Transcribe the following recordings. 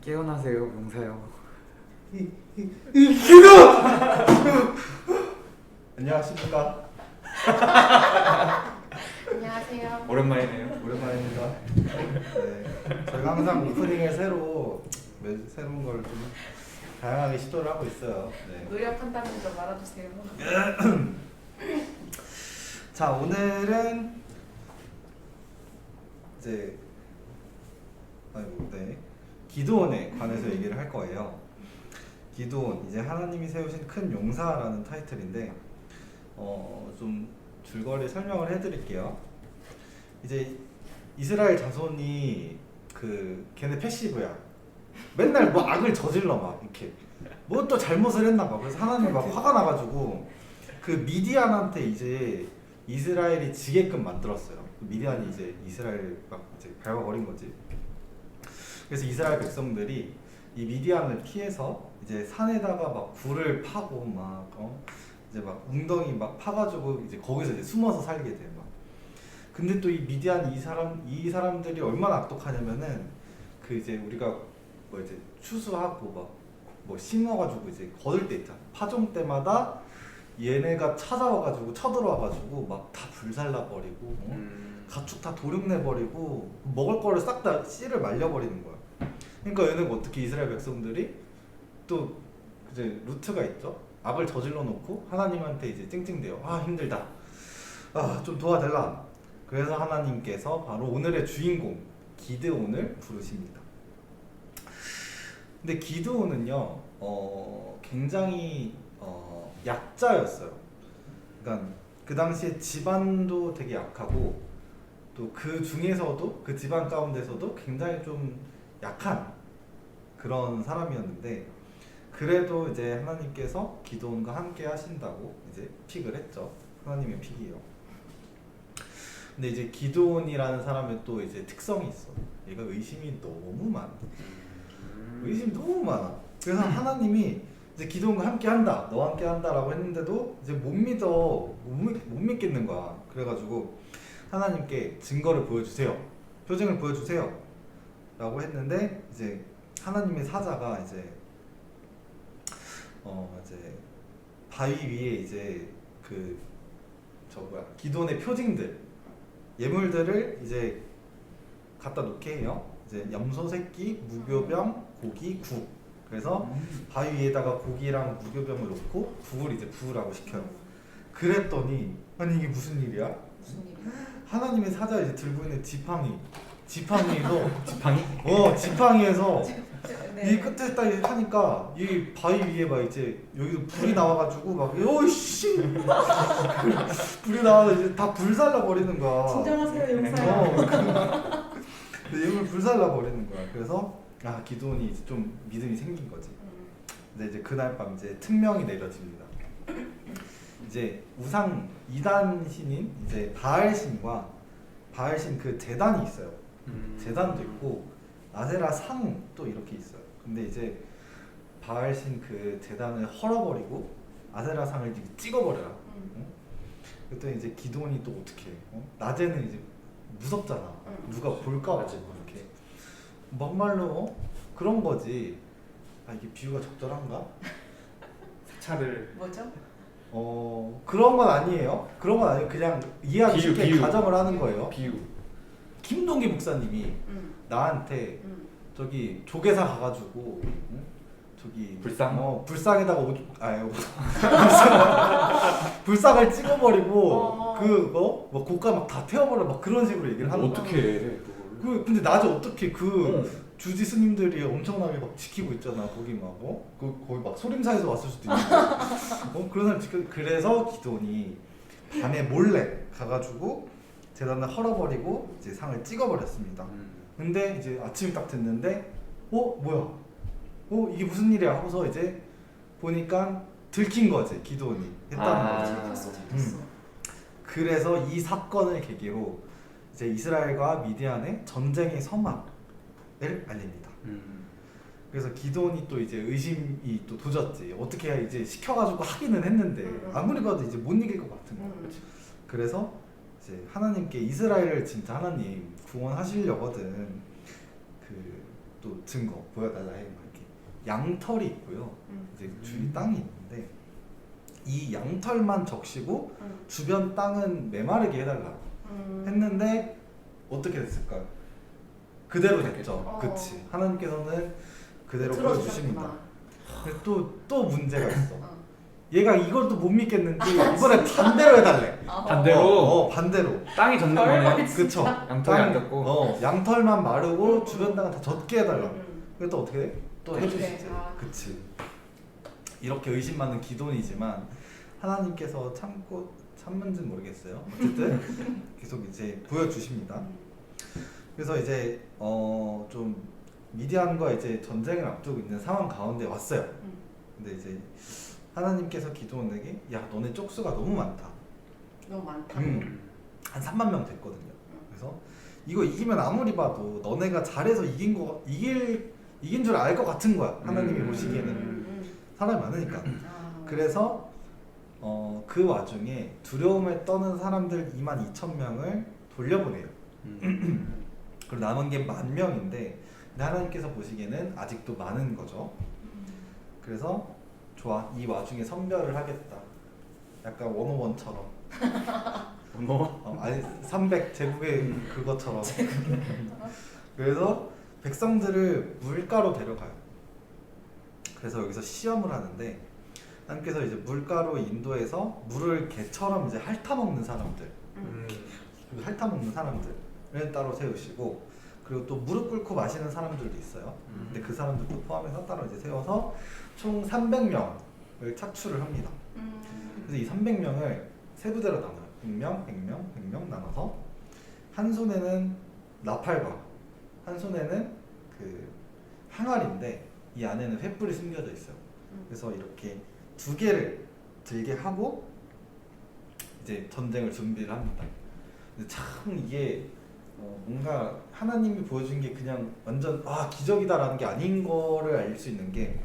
깨어나세요, 용사요. 기도! 안녕하십니까? 안녕하세요. 오랜만이네요. 오랜만입니다. 네, 저희가 항상 오프닝에 새로운 걸 좀 다양하게 시도를 하고 있어요. 네. 노력한다는 점 알아주세요. 자, 오늘은 이제 기도원에 관해서 얘기를 할 거예요. 기도원, 이제 하나님이 세우신 큰 용사라는 타이틀인데 좀 줄거리 설명을 해드릴게요. 이제 이스라엘 자손이 걔네 패시브야. 맨날 뭐 악을 저질러 막 이렇게 뭐 또 잘못을 했나 봐. 그래서 하나님이 막 화가 나가지고 그 미디안한테 이제 이스라엘이 지게끔 만들었어요. 미디안이 이제 이스라엘 막 이제 밟아버린 거지. 그래서 이스라엘 백성들이 이 미디안을 피해서 이제 산에다가 막 굴을 파고 막 이제 막 웅덩이 막 파가지고 이제 거기서 이제 숨어서 살게 돼 막. 근데 또 이 미디안 이 사람들이 얼마나 악독하냐면은 그 이제 우리가 뭐 이제 추수하고 막 뭐 심어가지고 이제 거둘 때 있잖아. 파종 때마다 얘네가 찾아와가지고 쳐들어와가지고 막 다 불살라버리고 가축 다 도륙내버리고 먹을 거를 싹 다 씨를 말려버리는 거야. 그러니까 얘네가 어떻게 이스라엘 백성들이 또 이제 루트가 있죠. 악을 저질러 놓고 하나님한테 이제 찡찡대요. 아 힘들다. 아 좀 도와달라. 그래서 하나님께서 바로 오늘의 주인공 기드온을 부르십니다. 근데 기드온은요 굉장히 약자였어요. 그러니까 그 당시에 집안도 되게 약하고 또 그 중에서도 그 집안 가운데서도 굉장히 좀 약한 그런 사람이었는데 그래도 이제 하나님께서 기드온과 함께 하신다고 이제 픽을 했죠. 하나님의 픽이에요. 근데 이제 기드온이라는 사람의 또 이제 특성이 있어. 얘가 의심이 너무 많아. 의심이 너무 많아. 그래서 하나님이 이제 기드온과 함께 한다, 너와 함께 한다라고 했는데도 이제 못 믿겠는 거야. 그래가지고 하나님께 증거를 보여주세요, 표징을 보여주세요 라고 했는데 이제 하나님의 사자가 이제 바위 위에 이제 기드온의 표징들, 예물들을 이제 갖다 놓게 해요. 이제 염소 새끼, 무교병, 고기, 국. 그래서 바위 위에다가 고기랑 무교병을 놓고 국을 이제 부으라고 시켜요. 그랬더니 아니 이게 무슨 일이야? 무슨 일이야? 하나님의 사자 이제 들고 있는 지팡이에서 지팡이? 지팡이에서 네. 이 끝에 딱 하니까 이 바위 위에 막 이제 여기도 불이 나와가지고 막 오이씨 불이 나와서 이제 다 불살라 버리는 거야. 진정하세요, 용사요. 근데 얘를 불살라 버리는 거야. 그래서 기드온이 이제 좀 믿음이 생긴 거지. 근데 이제 그날 밤 이제 특명이 내려집니다. 이제 우상 2단 신인 이제 바알신과 바알신 그 제단이 있어요. 제단도 있고 아세라 상 또 이렇게 있어요. 근데 이제 바알신 그 제단을 헐어버리고 아세라 상을 이제 찍어버려라. 그랬더니 이제 기드온이 또 어떻게 해? 낮에는 이제 무섭잖아. 누가 볼까 봐 이렇게 막말로 그런 거지. 이게 비유가 적절한가? 사찰을 뭐죠? 그런 건 아니에요. 그런 건 아니에요. 그냥 이해하기 쉽게 가정을 하는 거예요. 비유. 김동기 목사님이 나한테 저기 조계사 가가지고 저기 불상에다가 불상을 찍어버리고 그거 뭐 고가 막 다 태워버려 막 그런 식으로 얘기를 하는 거야. 어떻게 해 그걸? 근데 낮에 어떻게 주지 스님들이 엄청나게 막 지키고 있잖아. 거기 막 거기 막 소림사에서 왔을 수도 있는데 그런 사람 지켜. 그래서 기드온이 밤에 몰래 가가지고 제단을 헐어버리고 이제 상을 찍어버렸습니다. 근데 이제 아침이 딱 됐는데 뭐야? 이게 무슨 일이야? 하고서 이제 보니까 들킨 거지. 기드온이 했다는 거지. 들켰어. 그래서 이 사건을 계기로 이제 이스라엘과 미디안의 전쟁의 서막을 알립니다. 그래서 기드온이 또 이제 의심이 또 도졌지. 어떻게 이제 시켜가지고 하기는 했는데 아무리 봐도 이제 못 이길 것 같은 거야. 그래서 이제 하나님께 이스라엘을 진짜 하나님 구원하시려거든 또 증거 보여달라 해. 막 이렇게 양털이 있고요. 이제 주위 땅이 있는데 이 양털만 적시고 주변 땅은 메마르게 해달라 했는데 어떻게 됐을까요? 그대로 됐죠. 그치. 하나님께서는 그대로 보여주십니다. 근데 또 문제가 있어. 얘가 이걸 또 못 믿겠는지 이번에 반대로 해달래. 반대로? 반대로. 땅이 젖는 거네. 그쵸. 양털이 안 젖고. 양털만 마르고 주변 땅은 다 젖게 해달라. 그래 또 어떻게 돼? 또 해주시지. 그치. 이렇게 의심 많은 기도이지만 하나님께서 참는지는 모르겠어요. 어쨌든 계속 이제 보여주십니다. 그래서 이제 좀 미디안과 이제 전쟁을 앞두고 있는 상황 가운데 왔어요. 근데 이제 하나님께서 기도원에게 야 너네 쪽수가 너무 많다. 너무 많다. 한 3만 명 됐거든요. 그래서 이거 이기면 아무리 봐도 너네가 잘해서 이긴 줄 알 것 같은 거야. 하나님이 보시기에는 사람이 많으니까. 그래서 그 와중에 두려움에 떠는 사람들 22,000명을 돌려보내요. 그리고 남은 게 10,000명인데 근데 하나님께서 보시기에는 아직도 많은 거죠. 그래서 좋아, 이 와중에 선별을 하겠다. 약간 101처럼. 아니 300 제국의 그것처럼. 그래서 백성들을 물가로 데려가요. 그래서 여기서 시험을 하는데 하나님께서 이제 물가로 인도해서 물을 개처럼 이제 핥아먹는 사람들, 핥아먹는 사람들을 따로 세우시고 그리고 또 무릎 꿇고 마시는 사람들도 있어요. 근데 그 사람들도 포함해서 따로 이제 세워서 총 300명을 착출을 합니다. 그래서 이 300명을 세 부대로 나눠요. 100명, 100명, 100명 나눠서 한 손에는 나팔과 한 손에는 그 항아리인데 이 안에는 횃불이 숨겨져 있어요. 그래서 이렇게 두 개를 들게 하고 이제 전쟁을 준비를 합니다. 근데 참 이게 뭔가 하나님이 보여준 게 그냥 완전 기적이다라는 게 아닌 거를 알 수 있는 게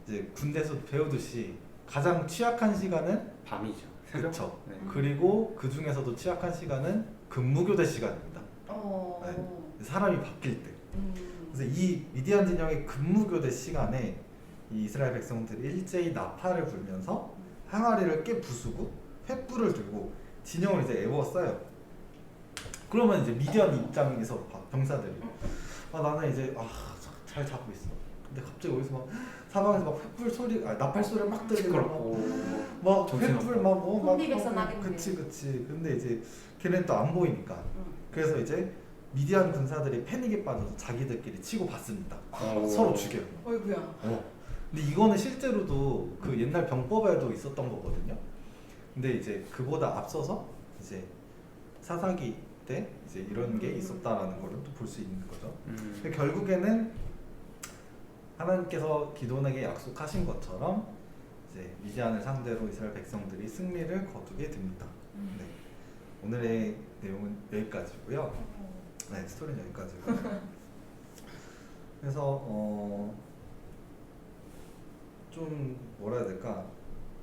이제 군대에서 배우듯이 가장 취약한 시간은 밤이죠. 그렇죠. 네. 그리고 그 중에서도 취약한 시간은 근무교대 시간입니다. 네. 사람이 바뀔 때. 그래서 이 미디안 진영의 근무교대 시간에 이 이스라엘 백성들이 일제히 나팔을 불면서 항아리를 깨 부수고 횃불을 들고 진영을 이제 애워싸요. 그러면 이제 미디안 입장에서 병사들이 나는 이제 잘 잡고 있어. 근데 갑자기 어디서 막 사방에서 막 횃불 소리, 나팔 소리가 막 들리고 막 횃불 막 혼비백산 하겠네. 그치. 근데 이제 걔네는 또 안 보이니까. 그래서 이제 미디안 군사들이 패닉에 빠져서 자기들끼리 치고 받습니다. 서로 죽여요. 어이구야. 근데 이거는 실제로도 그 옛날 병법에도 있었던 거거든요. 근데 이제 그보다 앞서서 이제 사사기 때 이제 이런 게 있었다라는 걸 또 볼 수 있는 거죠. 근데 결국에는 하나님께서 기도원에게 약속하신 것처럼 이제 미디안을 상대로 이스라엘 백성들이 승리를 거두게 됩니다. 네. 오늘의 내용은 여기까지고요. 네, 스토리는 여기까지고요. 그래서 좀 뭐라 해야 될까?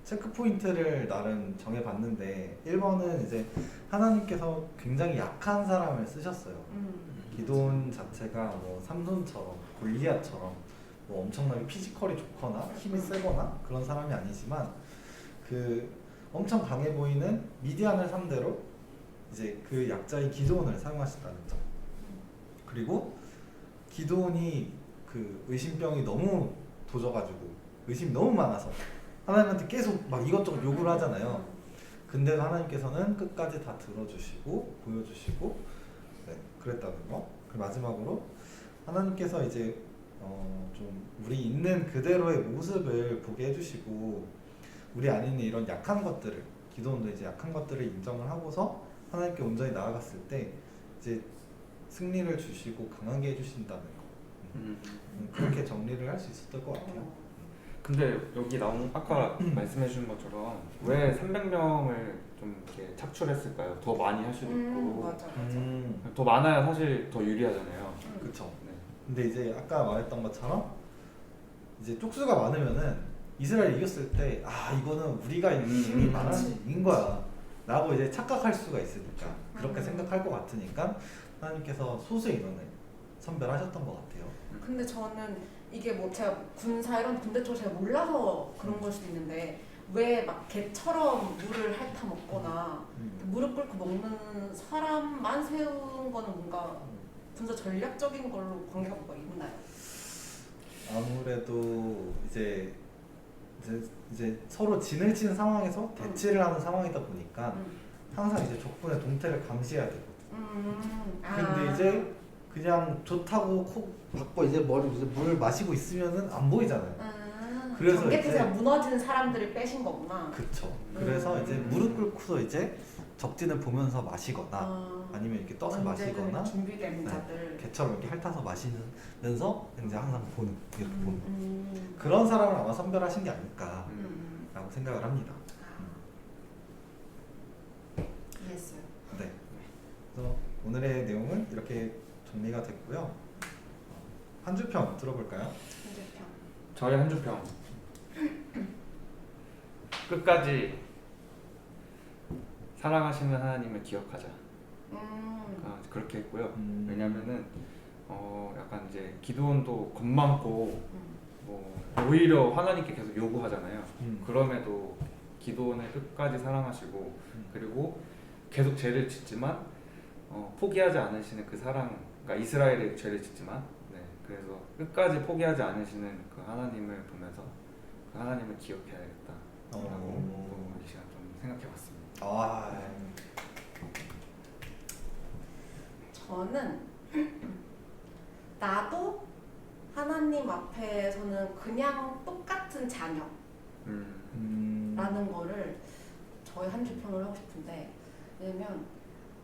체크 포인트를 나름 정해봤는데 1번은 이제 하나님께서 굉장히 약한 사람을 쓰셨어요. 기도원 자체가 뭐 삼손처럼 골리앗처럼 뭐 엄청나게 피지컬이 좋거나 힘이 세거나 그런 사람이 아니지만 그 엄청 강해 보이는 미디안을 상대로 이제 그 약자인 기도원을 사용하셨다는 점. 그리고 기도원이 그 의심병이 너무 도져가지고 의심이 너무 많아서 하나님한테 계속 막 이것저것 요구를 하잖아요. 근데도 하나님께서는 끝까지 다 들어주시고 보여주시고 그랬다는 거. 그리고 마지막으로 하나님께서 이제 좀 우리 있는 그대로의 모습을 보게 해주시고 우리 안에 있는 이런 약한 것들을 기도원도 이제 약한 것들을 인정을 하고서 하나님께 온전히 나아갔을 때 이제 승리를 주시고 강하게 해주신다는 거. 그렇게 정리를 할 수 있었을 것 같아요. 근데 여기 나온 아까 말씀해 주신 것처럼 왜 300명을 좀 이렇게 착출했을까요? 더 많이 할 수도 있고 맞아. 더 많아야 사실 더 유리하잖아요. 그렇죠. 네. 근데 이제 아까 말했던 것처럼 이제 쪽수가 많으면은 이스라엘이 이겼을 때 이거는 우리가 힘이 많아서 이긴 거야 라고 이제 착각할 수가 있으니까 그렇게 생각할 것 같으니까 하나님께서 소수의 인원을 선별하셨던 것 같아요. 근데 저는 이게 뭐 제가 군사 이런 군대 쪽을 잘 몰라서 그런 걸 수도 있는데 왜 막 개처럼 물을 핥아 먹거나 무릎 꿇고 먹는 사람만 세운 거는 뭔가 군사 전략적인 걸로 관계가 뭐가 있나요? 아무래도 이제 서로 진을 치는 상황에서 대치를 하는 상황이다 보니까 항상 이제 적군의 동태를 감시해야 되거든요. 근데 이제 그냥 좋다고 콕 받고 이제 이제 물을 마시고 있으면은 안 보이잖아요. 그래서 경계태세가 이제- 무너지는 사람들을 빼신 거구나. 그쵸. 그래서 이제 무릎 꿇고서 이제 적진을 보면서 마시거나 아니면 이렇게 떠서 마시거나 준비된 네. 자들. 개처럼 이렇게 핥아서 마시면서 이제 항상 보는 이렇게 보는 그런 사람을 아마 선별하신 게 아닐까라고 생각을 합니다. 이해했어요. 네. 그래서 오늘의 내용은 이렇게 정리가 됐고요. 한 줄평 들어볼까요? 현재평. 저의 한 줄평. 끝까지 사랑하시는 하나님을 기억하자. 그렇게 했고요. 왜냐면은 약간 이제 기도원도 겁 많고 뭐 오히려 하나님께 계속 요구하잖아요. 그럼에도 기도원을 끝까지 사랑하시고 그리고 계속 죄를 짓지만 포기하지 않으시는 그 사랑, 그러니까 이스라엘의 죄를 짓지만 그래서 끝까지 포기하지 않으시는 그 하나님을 보면서 그 하나님을 기억해야겠다라고 이 시간 좀 생각해봤습니다. 저는 나도 하나님 앞에서는 그냥 똑같은 자녀라는 거를 저의 한 줄평을 하고 싶은데 왜냐면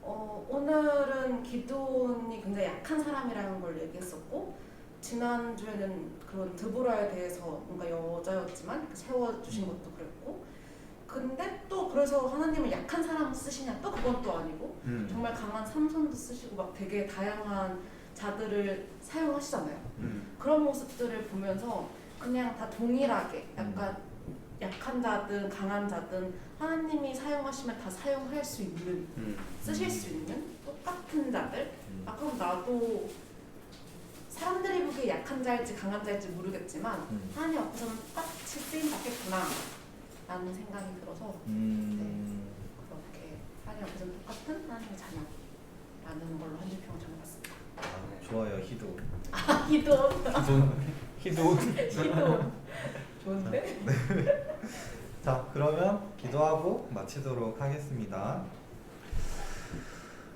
오늘은 기도원이 굉장히 약한 사람이라는 걸 얘기했었고 지난주에는 그런 드보라에 대해서 뭔가 여자였지만 세워주신 것도 그랬고 근데 또 그래서 하나님은 약한 사람 쓰시냐 또 그건 또 아니고 정말 강한 삼손도 쓰시고 막 되게 다양한 자들을 사용하시잖아요. 그런 모습들을 보면서 그냥 다 동일하게 약간 약한 자든 강한 자든 하나님이 사용하시면 다 사용할 수 있는 쓰실 수 있는 똑같은 자들 그럼 나도 사람들이 보기에 약한 자일지 강한 자일지 모르겠지만 하나님 앞에서는 똑같이 쓰임 받겠구나 라는 생각이 들어서 그렇게 하나님 앞에서는 똑같은 하나님의 자녀라는 걸로 한 줄평을 정해봤습니다. 좋아요, 희도. 희도 희도. 좋은데? 자, 그러면 기도하고 마치도록 하겠습니다.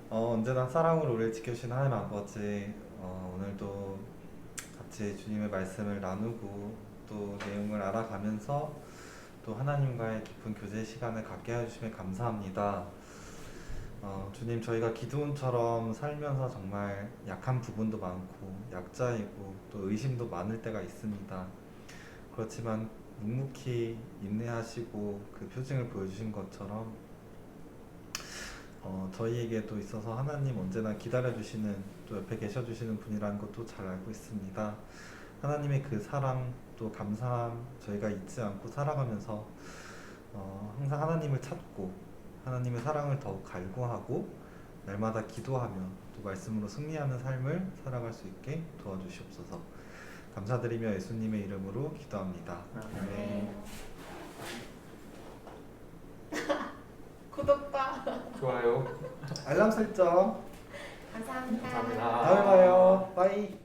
언제나 사랑으로 우리를 지켜주신 하나님 아버지, 오늘도 같이 주님의 말씀을 나누고 또 내용을 알아가면서 또 하나님과의 깊은 교제 시간을 갖게 해주시면 감사합니다. 주님, 저희가 기도원처럼 살면서 정말 약한 부분도 많고 약자이고 또 의심도 많을 때가 있습니다. 그렇지만 묵묵히 인내하시고 그 표징을 보여주신 것처럼 저희에게도 있어서 하나님 언제나 기다려주시는 또 옆에 계셔주시는 분이라는 것도 잘 알고 있습니다. 하나님의 그 사랑 또 감사함 저희가 잊지 않고 살아가면서 항상 하나님을 찾고 하나님의 사랑을 더욱 갈구하고 날마다 기도하며 또 말씀으로 승리하는 삶을 살아갈 수 있게 도와주시옵소서. 감사드리며 예수님의 이름으로 기도합니다. 아멘. 구독과 좋아요. 알람 설정. 감사합니다. 감사합니다. 다음에 봐요. 빠이.